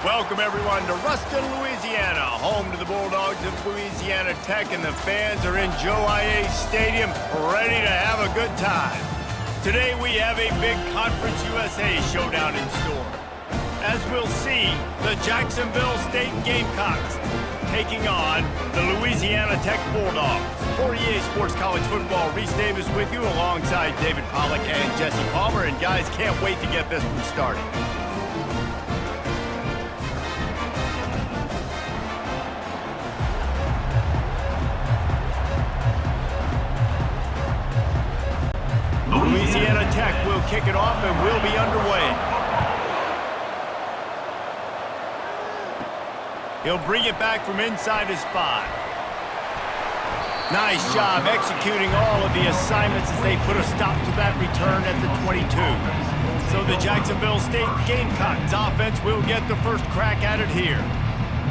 Welcome, everyone, to Ruston, Louisiana, home to the Bulldogs of Louisiana Tech, and the fans are in Joe IA Stadium ready to have a good time. Today, we have a big Conference USA showdown in store. As we'll see, the Jacksonville State Gamecocks taking on the Louisiana Tech Bulldogs. For EA Sports College Football, Reese Davis with you alongside David Pollack and Jesse Palmer. And guys, can't wait to get this one started. Louisiana Tech will kick it off and will be underway. He'll bring it back from inside his 5. Nice job executing all of the assignments as they put a stop to that return at the 22. So the Jacksonville State Gamecocks offense will get the first crack at it here.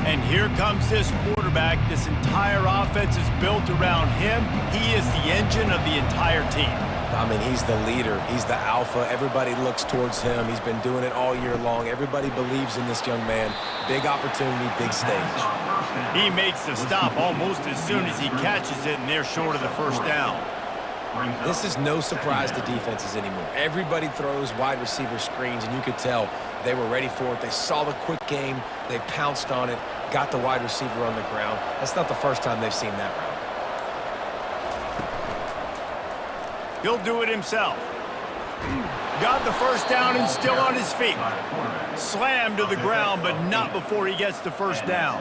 And here comes this quarterback. This entire offense is built around him. He is the engine of the entire team. I mean, he's the leader. He's the alpha. Everybody looks towards him. He's been doing it all year long. Everybody believes in this young man. Big opportunity, big stage. He makes the stop almost as soon as he catches it, and they're short of the first down. This is no surprise to defenses anymore. Everybody throws wide receiver screens, and you could tell they were ready for it. They saw the quick game. They pounced on it, got the wide receiver on the ground. That's not the first time they've seen that route. He'll do it himself. Got the first down and still on his feet. Slammed to the ground, but not before he gets the first down.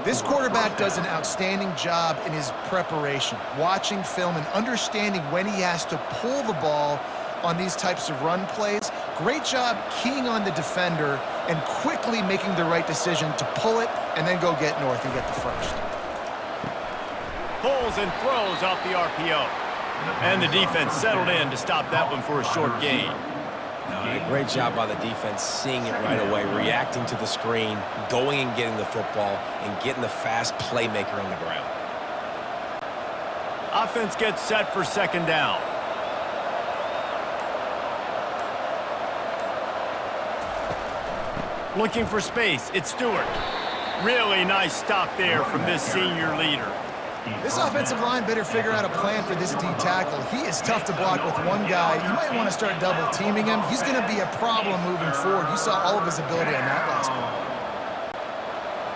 This quarterback does an outstanding job in his preparation, watching film and understanding when he has to pull the ball on these types of run plays. Great job keying on the defender and quickly making the right decision to pull it and then go get north and get the first. Pulls and throws off the RPO. And the defense settled in to stop that one for a short gain. Great job by the defense, seeing it right away, reacting to the screen, going and getting the football, and getting the fast playmaker on the ground. Offense gets set for second down. Looking for space, it's Stewart. Really nice stop there from this senior leader. This offensive line better figure out a plan for this D tackle. He is tough to block with one guy. You might want to start double teaming him. He's going to be a problem moving forward. You saw all of his ability on that last one.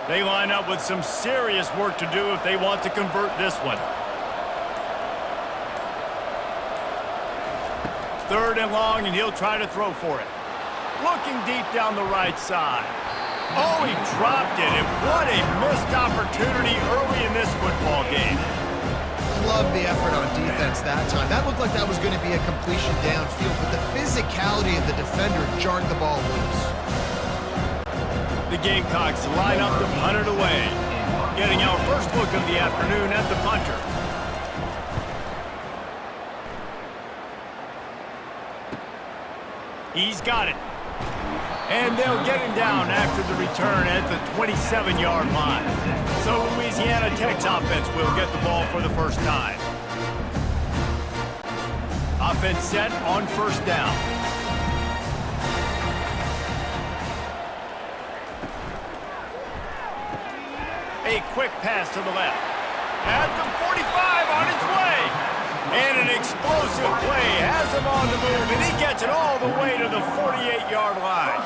They line up with some serious work to do if they want to convert this one. Third and long, and he'll try to throw for it. Looking deep down the right side. Oh, he dropped it, and what a missed opportunity early in this football game. Love the effort on defense that time. That looked like that was going to be a completion downfield, but the physicality of the defender jarred the ball loose. The Gamecocks line up to punt it away. Getting our first look of the afternoon at the punter. He's got it. And they'll get him down after the return at the 27-yard line. So Louisiana Tech's offense will get the ball for the first time. Offense set on first down. A quick pass to the left. At the 45 on its way. And an explosive play has him on the move, and he gets it all the way to the 48-yard line.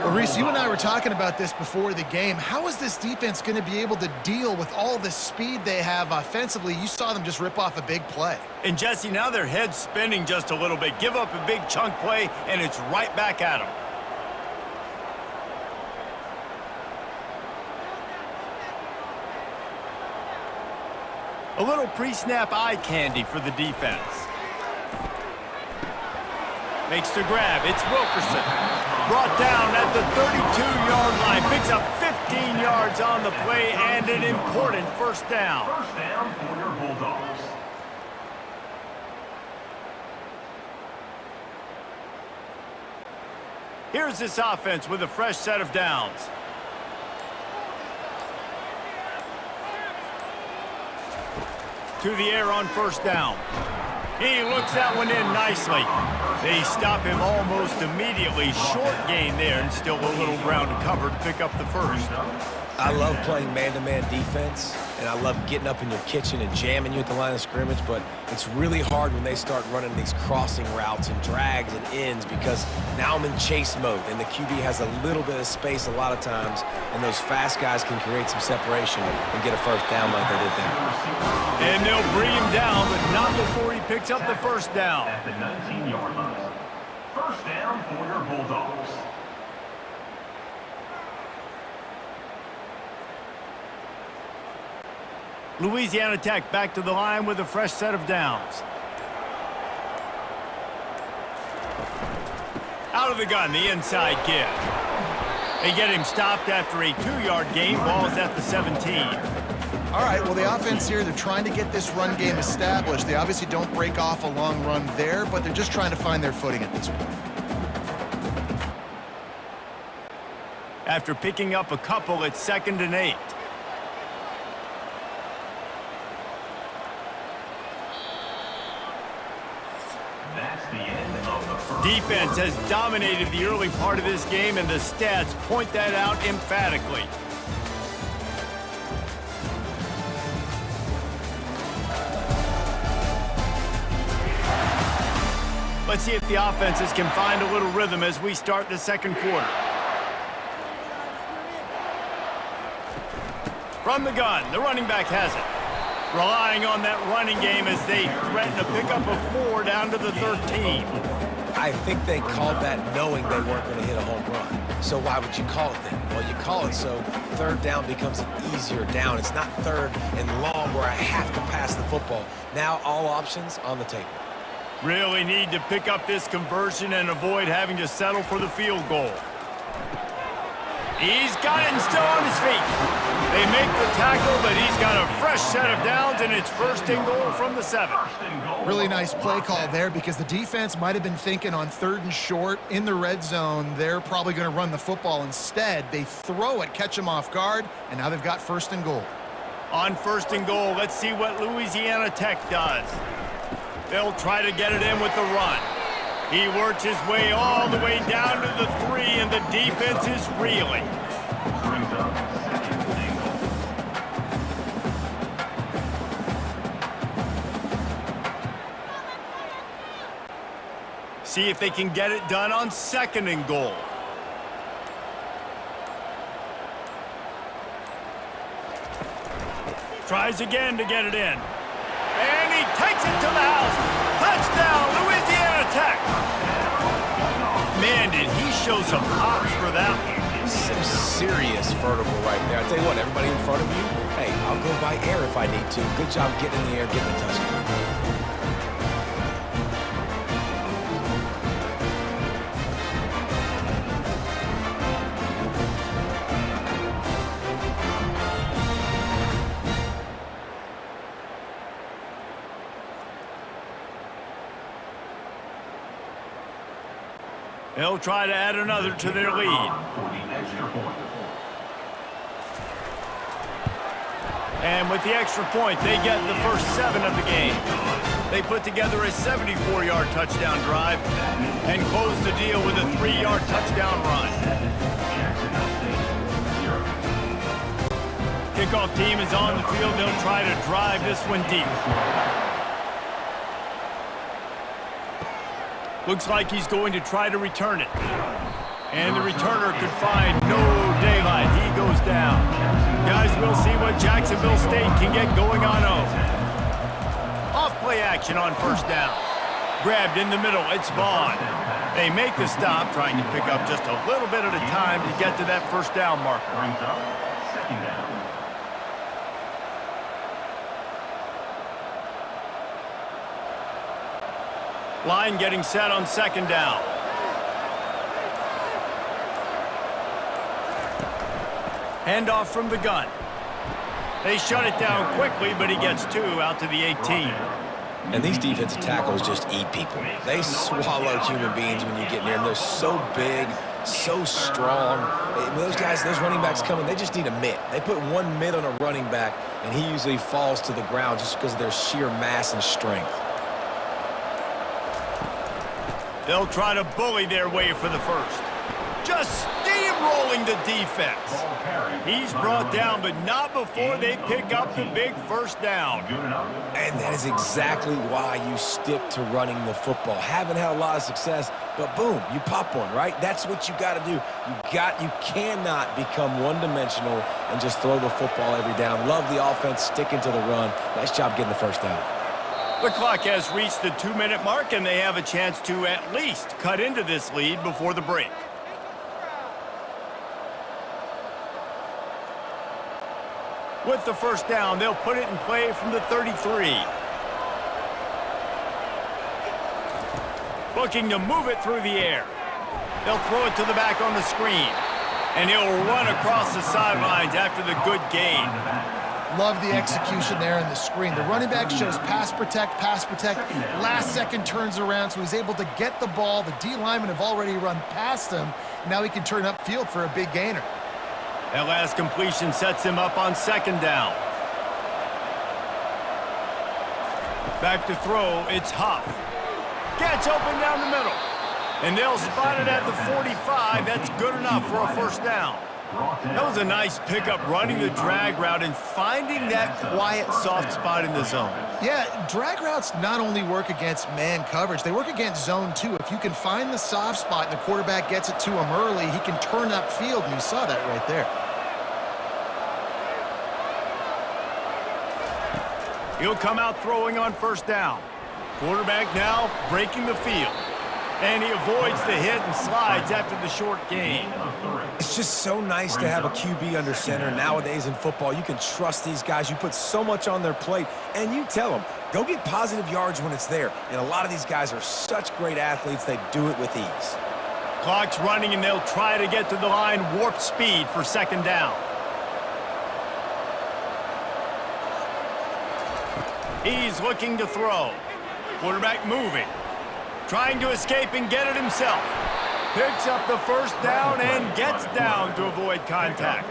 Well, Reese, you and I were talking about this before the game. How is this defense going to be able to deal with all the speed they have offensively? You saw them just rip off a big play. And, Jesse, now their head's spinning just a little bit. Give up a big chunk play, and it's right back at them. A little pre-snap eye candy for the defense. Makes the grab. It's Wilkerson. Brought down at the 32-yard line. Picks up 15 yards on the play and an important first down. First down for your Bulldogs. Here's this offense with a fresh set of downs. To the air on first down. He looks that one in nicely. They stop him almost immediately. Short gain there and still a little ground to cover to pick up the first. I love playing man-to-man defense, and I love getting up in your kitchen and jamming you at the line of scrimmage, but it's really hard when they start running these crossing routes and drags and ends because now I'm in chase mode, and the QB has a little bit of space a lot of times, and those fast guys can create some separation and get a first down like they did there. And they'll bring him down, but not before he picks up the first down. At the 19-yard line. First down for your Bulldogs. Louisiana Tech back to the line with a fresh set of downs. Out of the gun, the inside give. They get him stopped after a 2-yard gain. Ball's at the 17. All right, well, the offense here, they're trying to get this run game established. They obviously don't break off a long run there, but they're just trying to find their footing at this point. After picking up a couple, it's 2nd and 8. That's the end of the first. Defense has dominated the early part of this game, and the stats point that out emphatically. Let's see if the offenses can find a little rhythm as we start the second quarter. From the gun, the running back has it. Relying on that running game as they threaten to pick up a 4 down to the 13. I think they called that knowing they weren't going to hit a home run. So why would you call it then? Well, you call it so third down becomes an easier down. It's not third and long where I have to pass the football. Now all options on the table. Really need to pick up this conversion and avoid having to settle for the field goal. He's got it and still on his feet. They make the tackle, but he's got a fresh set of downs, and it's 1st and goal from the 7. Really nice play call there because the defense might have been thinking on 3rd and short in the red zone. They're probably going to run the football instead. They throw it, catch him off guard, and now they've got 1st and goal. On 1st and goal, let's see what Louisiana Tech does. They'll try to get it in with the run. He works his way all the way down to the 3, and the defense is reeling. Brings up 2nd and goal. See if they can get it done on 2nd and goal. Tries again to get it in. And he takes it to the house. Touchdown, Louisiana Tech. Man, did he show some hops for that one. Some serious vertical right there. I tell you what, everybody in front of you, hey, I'll go by air if I need to. Good job getting in the air, getting the touchdown. They'll try to add another to their lead. And with the extra point, they get the first 7 of the game. They put together a 74-yard touchdown drive and close the deal with a 3-yard touchdown run. Kickoff team is on the field. They'll try to drive this one deep. Looks like he's going to try to return it. And the returner could find no daylight. He goes down. Guys, we'll see what Jacksonville State can get going on. Off play action on 1st down. Grabbed in the middle. It's Vaughn. They make the stop, trying to pick up just a little bit at a time to get to that 1st down marker. Brings up 2nd down. Line getting set on 2nd down. Handoff from the gun. They shut it down quickly, but he gets 2 out to the 18. And these defensive tackles just eat people. They swallow human beings when you get near them. They're so big, so strong. When those guys, those running backs come in, they just need a mitt. They put one mitt on a running back, and he usually falls to the ground just because of their sheer mass and strength. They'll try to bully their way for the first. Just steamrolling the defense. He's brought down, but not before they pick up the big first down. And that is exactly why you stick to running the football. Haven't had a lot of success, but boom, you pop one, right? That's what you got to do. You cannot become one-dimensional and just throw the football every down. Love the offense sticking to the run. Nice job getting the first down. The clock has reached the 2-minute mark, and they have a chance to at least cut into this lead before the break. With the first down, they'll put it in play from the 33. Looking to move it through the air. They'll throw it to the back on the screen. And he'll run across the sidelines after the good gain. Love the execution there in the screen. The running back shows pass protect, last second turns around, so he's able to get the ball. The D linemen have already run past him. Now he can turn upfield for a big gainer. That last completion sets him up on second down. Back to throw, it's Huff. Gets open down the middle. And they'll spot it at the 45. That's good enough for a first down. That was a nice pickup, running the drag route and finding that quiet, soft spot in the zone. Yeah, drag routes not only work against man coverage, they work against zone too. If you can find the soft spot and the quarterback gets it to him early, he can turn upfield, and you saw that right there. He'll come out throwing on first down. Quarterback now breaking the field. And he avoids the hit and slides after the short gain. It's just so nice to have a QB under center. Nowadays in football, you can trust these guys. You put so much on their plate, and you tell them, go get positive yards when it's there. And a lot of these guys are such great athletes, they do it with ease. Clock's running, and they'll try to get to the line warp speed for second down. He's looking to throw. Quarterback moving. Trying to escape and get it himself. Picks up the first down and gets down to avoid contact.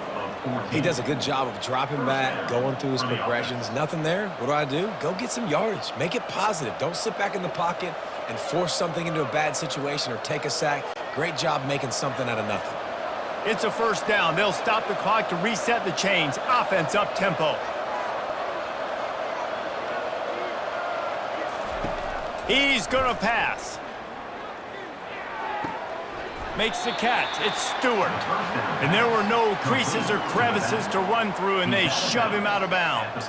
He does a good job of dropping back, going through his progressions. Nothing there. What do? Go get some yardage. Make it positive. Don't sit back in the pocket and force something into a bad situation or take a sack. Great job making something out of nothing. It's a first down. They'll stop the clock to reset the chains. Offense up tempo. He's gonna pass. Makes the catch. It's Stewart. And there were no creases or crevices to run through, and they shove him out of bounds.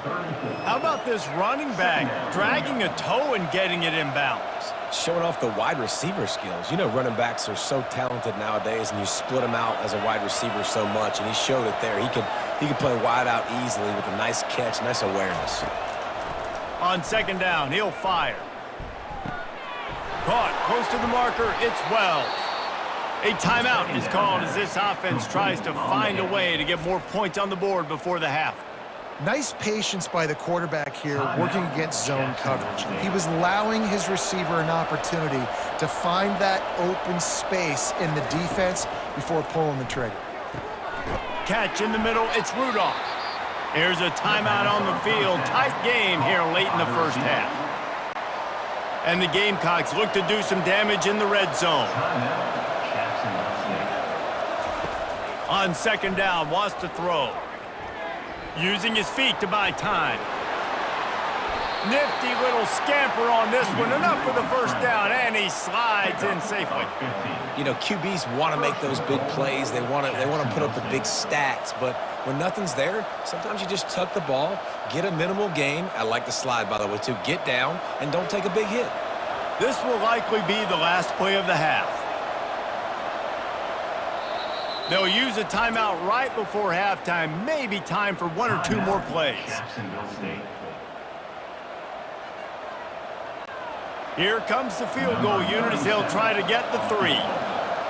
How about this running back dragging a toe and getting it inbounds? Showing off the wide receiver skills. You know, running backs are so talented nowadays, and you split them out as a wide receiver so much, and he showed it there. He could play wide out easily with a nice catch, nice awareness. On second down, he'll fire. Caught close to the marker, it's Wells. A timeout is called as this offense tries to find a way to get more points on the board before the half. Nice patience by the quarterback here working against zone coverage. He was allowing his receiver an opportunity to find that open space in the defense before pulling the trigger. Catch in the middle, it's Rudolph. Here's a timeout on the field. Tight game here late in the first half. And the Gamecocks look to do some damage in the red zone. On second down, wants to throw. Using his feet to buy time. Nifty little scamper on this one. Enough for the first down, and he slides in safely. You know, QBs want to make those big plays. They want to put up the big stats, but when nothing's there, sometimes you just tuck the ball, get a minimal gain. I like the slide, by the way, too. Get down and don't take a big hit. This will likely be the last play of the half. They'll use a timeout right before halftime. Maybe time for one or two more plays. Jacksonville State. Here comes the field goal unit as they'll try to get the 3.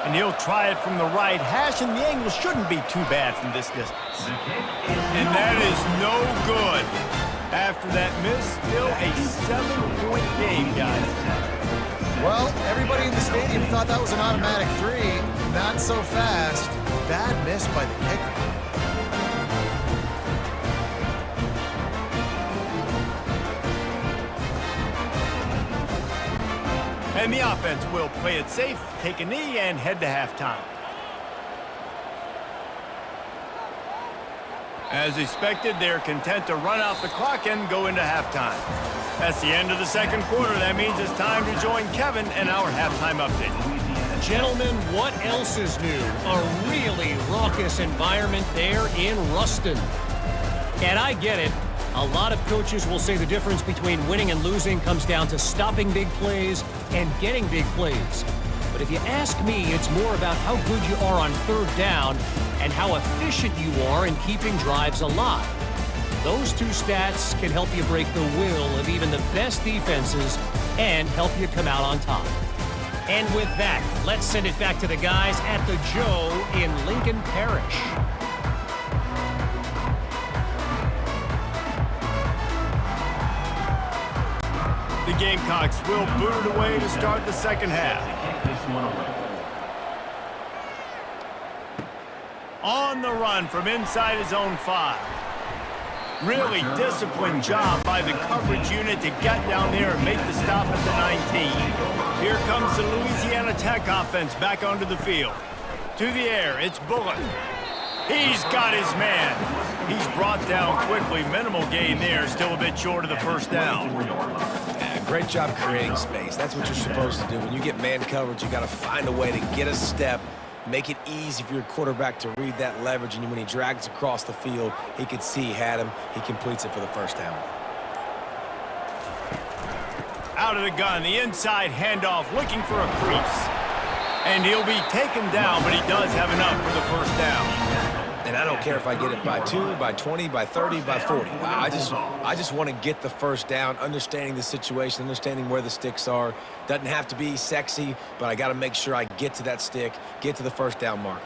And he'll try it from the right hash, and the angle shouldn't be too bad from this distance. And that is no good. After that miss, still a 7-point game, guys. Well, everybody in the stadium thought that was an automatic 3. Not so fast. Bad miss by the kicker. And the offense will play it safe, take a knee, and head to halftime. As expected, they're content to run out the clock and go into halftime. That's the end of the second quarter. That means it's time to join Kevin and our halftime update. Gentlemen, what else is new? A really raucous environment there in Ruston. And I get it. A lot of coaches will say the difference between winning and losing comes down to stopping big plays and getting big plays. But if you ask me, it's more about how good you are on third down and how efficient you are in keeping drives alive. Those two stats can help you break the will of even the best defenses and help you come out on top. And with that, let's send it back to the guys at the Joe in Lincoln Parish. The Gamecocks will boot it away to start the second half. On the run from inside his own 5. Really disciplined job by the coverage unit to get down there and make the stop at the 19. Here comes the Louisiana Tech offense back onto the field. To the air, it's Bullock. He's got his man. He's brought down quickly. Minimal gain there, still a bit short of the first down. Great job creating space. That's what you're supposed to do. When you get man coverage, you got to find a way to get a step, make it easy for your quarterback to read that leverage, and when he drags across the field, he could see he had him. He completes it for the first down. Out of the gun, the inside handoff, looking for a crease. And he'll be taken down, but he does have enough for the first down. And I don't care if I get it by 2, by 20, by 30, by 40. I just want to get the first down, understanding the situation, understanding where the sticks are. Doesn't have to be sexy, but I got to make sure I get to that stick, get to the first down marker.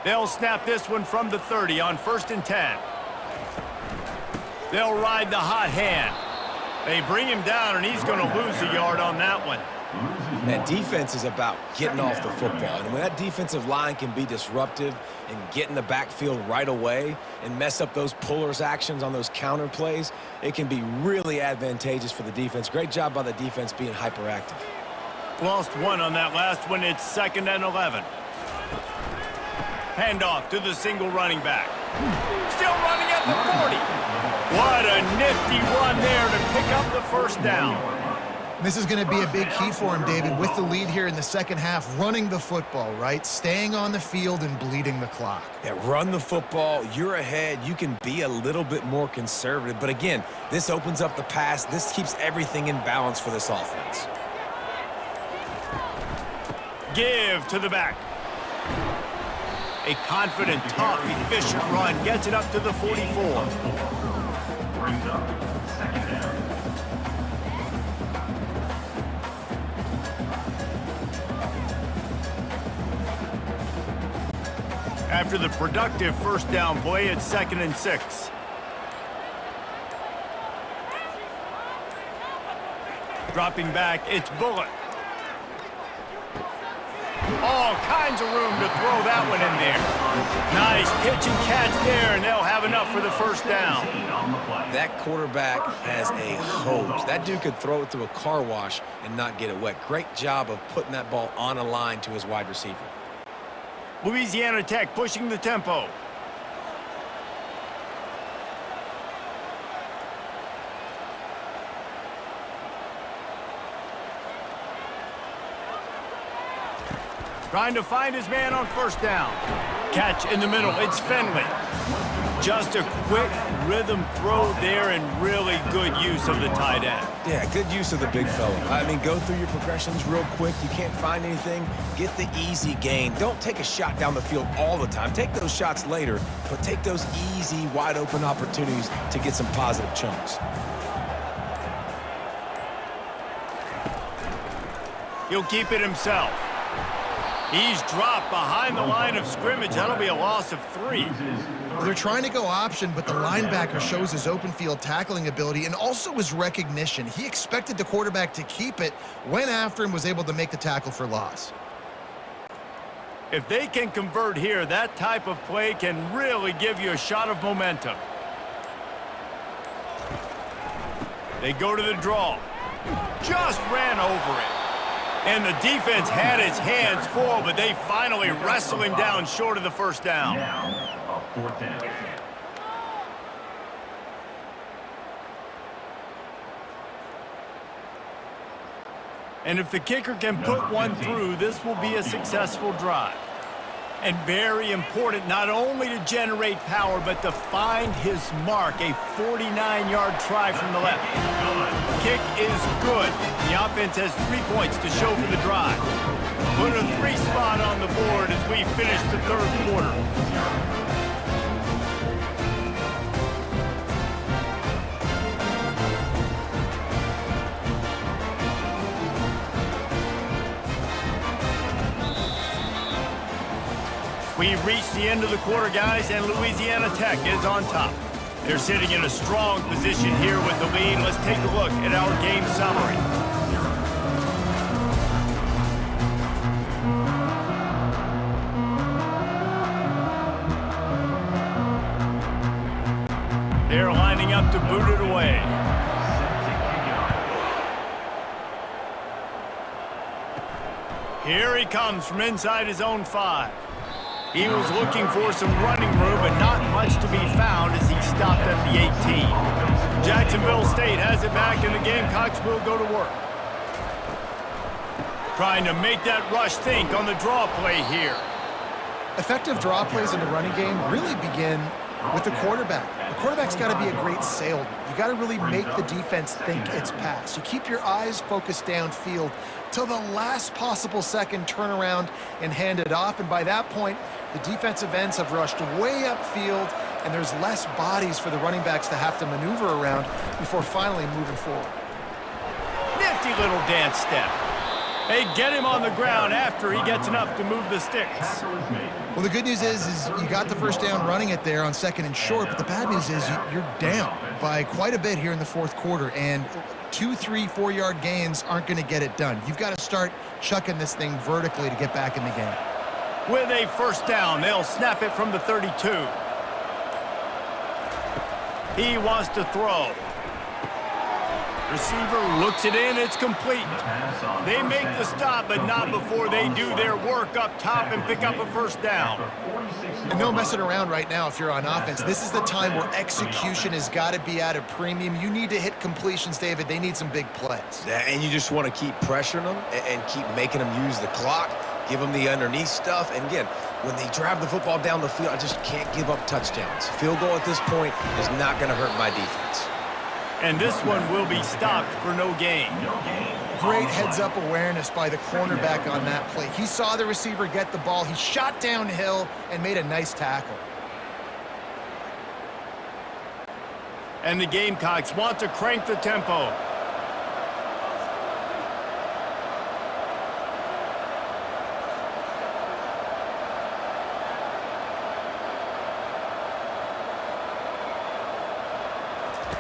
They'll snap this one from the 30 on 1st and 10. They'll ride the hot hand. They bring him down, and he's going to lose a yard on that one. That defense is about getting off the football. And when that defensive line can be disruptive and get in the backfield right away and mess up those pullers actions on those counter plays, it can be really advantageous for the defense. Great job by the defense being hyperactive. Lost one on that last one. It's 2nd and 11. Handoff to the single running back. Still running at the 40. What a nifty run there to pick up the first down. This is going to be a big key for him, David, with the lead here in the second half, running the football, right? Staying on the field and bleeding the clock. Yeah, run the football. You're ahead. You can be a little bit more conservative. But again, this opens up the pass. This keeps everything in balance for this offense. Give to the back. A confident, tough, efficient run gets it up to the 44. Brings up 2nd down. After the productive first down play, it's 2nd and 6. Dropping back, it's Bullock. All kinds of room to throw that one in there. Nice pitch and catch there, and they'll have enough for the first down. That quarterback has a hose. That dude could throw it through a car wash and not get it wet. Great job of putting that ball on a line to his wide receiver. Louisiana Tech pushing the tempo. Trying to find his man on first down. Catch in the middle. It's Finley. Just a quick rhythm throw there and really good use of the tight end. Yeah, good use of the big fella. I mean, go through your progressions real quick. You can't find anything. Get the easy gain. Don't take a shot down the field all the time. Take those shots later, but take those easy, wide-open opportunities to get some positive chunks. He'll keep it himself. He's dropped behind the line of scrimmage. That'll be a loss of 3. They're trying to go option, but the linebacker shows his open field tackling ability and also his recognition. He expected the quarterback to keep it, went after him, was able to make the tackle for loss. If they can convert here, that type of play can really give you a shot of momentum. They go to the draw. Just ran over it. And the defense had its hands full, but they finally wrestle him down short of the first down. Now, a 4th down. And if the kicker can put one through, this will be a successful drive. And very important, not only to generate power, but to find his mark, a 49-yard try from the left. Kick is good. The offense has 3 points to show for the drive. Put a 3 spot on the board as we finish the 3rd quarter. We've reached the end of the quarter, guys, and Louisiana Tech is on top. They're sitting in a strong position here with the lead. Let's take a look at our game summary. They're lining up to boot it away. Here he comes from inside his own 5. He was looking for some running room, but not much to be found as he stopped at the 18. Jacksonville State has it back, and the Gamecocks will go to work. Trying to make that rush think on the draw play here. Effective draw plays in the running game really begin with the quarterback. The quarterback's got to be a great salesman. You got to really make the defense think it's pass. You keep your eyes focused downfield till the last possible second, turn around and hand it off. And by that point, the defensive ends have rushed way upfield, and there's less bodies for the running backs to have to maneuver around before finally moving forward. Nifty little dance step. They get him on the ground after he gets enough to move the sticks. Well, the good news is you got the first down running it there on 2nd and short, but the bad news is you're down by quite a bit here in the 4th quarter, and 2, 3, 4-yard gains aren't going to get it done. You've got to start chucking this thing vertically to get back in the game. With a first down, they'll snap it from the 32. He wants to throw. Receiver looks it in, it's complete. They make the stop, but not before they do their work up top and pick up a first down. And no messing around right now if you're on offense. This is the time where execution has got to be at a premium. You need to hit completions, David. They need some big plays. Yeah, and you just want to keep pressuring them and keep making them use the clock, give them the underneath stuff. And again, when they drive the football down the field, I just can't give up touchdowns. Field goal at this point is not going to hurt my defense. And this one will be stopped for no gain. Great heads-up awareness by the cornerback on that play. He saw the receiver get the ball. He shot downhill and made a nice tackle. And the Gamecocks want to crank the tempo.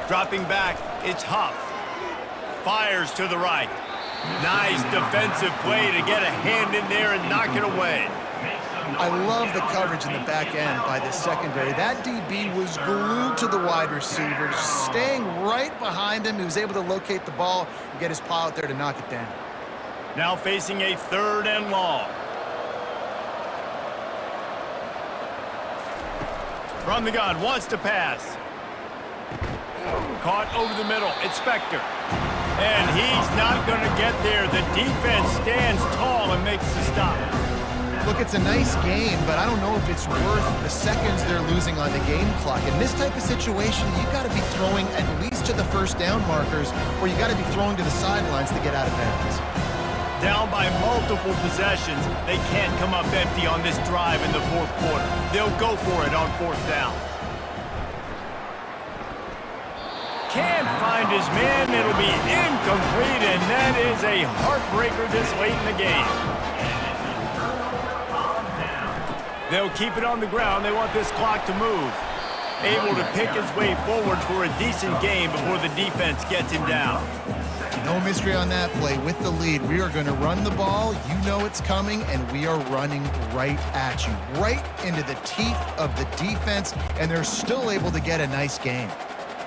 Dropping back, it's Huff. Fires to the right. Nice defensive play to get a hand in there and knock it away. I love the coverage in the back end by the secondary. That DB was glued to the wide receiver, staying right behind him. He was able to locate the ball and get his paw out there to knock it down. Now facing a 3rd and long. From the gun, wants to pass. Caught over the middle, it's Spector. And he's not going to get there. The defense stands tall and makes the stop. Look, it's a nice game, but I don't know if it's worth the seconds they're losing on the game clock. In this type of situation, you've got to be throwing at least to the first down markers, or you've got to be throwing to the sidelines to get out of bounds. Down by multiple possessions, they can't come up empty on this drive in the 4th quarter. They'll go for it on 4th down. Can't find his man. It'll be incomplete, and that is a heartbreaker this late in the game. They'll keep it on the ground. They want this clock to move. Able to pick his way forward for a decent game before the defense gets him down. No mystery on that play. With the lead, we are going to run the ball. You know it's coming, and we are running right at you, right into the teeth of the defense, and they're still able to get a nice game.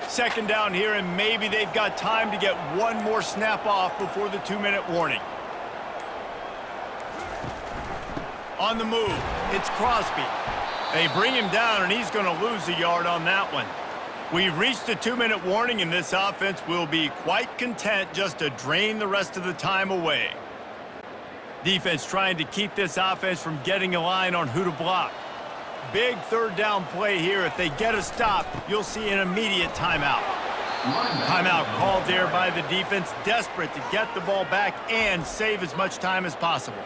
2nd down here, and maybe they've got time to get one more snap off before the 2-minute warning. On the move, it's Crosby. They bring him down, and he's going to lose a yard on that one. We've reached the 2-minute warning, and this offense will be quite content just to drain the rest of the time away. Defense trying to keep this offense from getting a line on who to block. Big third down play here. If they get a stop, you'll see an immediate timeout. Timeout called there by the defense, desperate to get the ball back and save as much time as possible.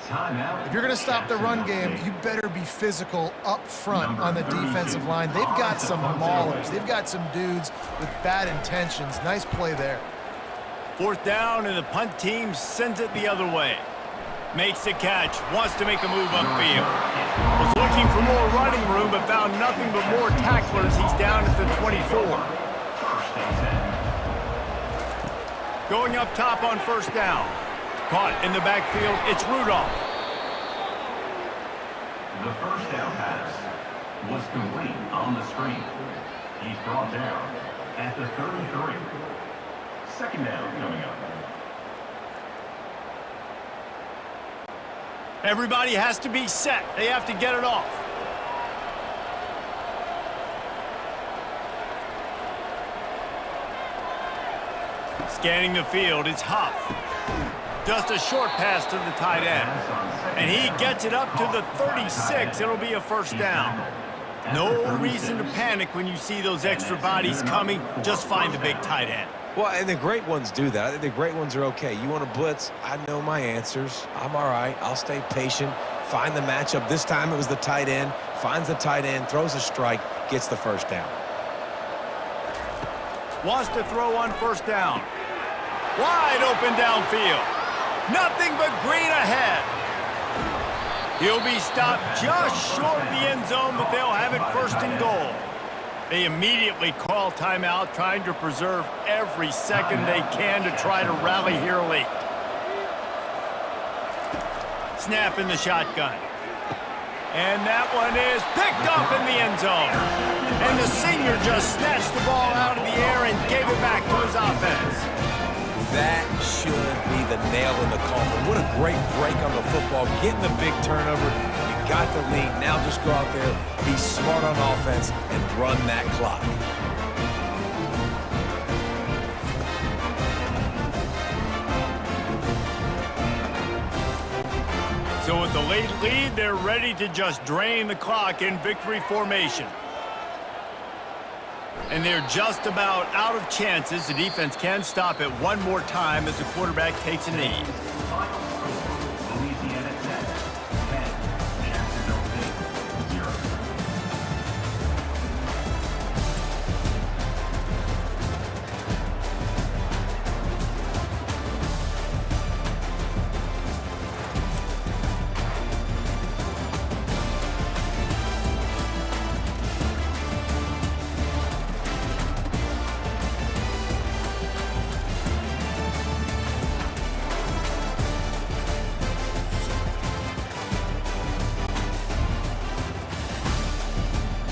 If you're going to stop the run game, you better be physical up front on the defensive line. They've got some maulers. They've got some dudes with bad intentions. Nice play there. 4th down, and the punt team sends it the other way. Makes the catch, wants to make a move upfield. Was looking for more running room, but found nothing but more tacklers. He's down at the 24. Going up top on 1st down. Caught in the backfield, it's Rudolph. The 1st down pass was complete on the screen. He's brought down at the 33. 2nd down coming up. Everybody has to be set. They have to get it off. Scanning the field, it's Huff. Just a short pass to the tight end. And he gets it up to the 36. It'll be a 1st down. No reason to panic when you see those extra bodies coming. Just find the big tight end. Well, and the great ones do that. I think the great ones are okay. You want to blitz? I know my answers. I'm all right. I'll stay patient. Find the matchup. This time it was the tight end. Finds the tight end, throws a strike, gets the 1st down. Wants to throw on 1st down. Wide open downfield. Nothing but green ahead. He'll be stopped just short of the end zone, but they'll have it 1st and goal. They immediately call timeout, trying to preserve every second they can to try to rally here late. Snap in the shotgun. And that one is picked off in the end zone. And the senior just snatched the ball out of the air and gave it back to his offense. That should be the nail in the coffin. What a great break on the football. Getting the big turnover. You got the lead. Now just go out there, be smart on offense, and run that clock. So with the late lead, they're ready to just drain the clock in victory formation. And they're just about out of chances. The defense can stop it one more time as the quarterback takes a knee.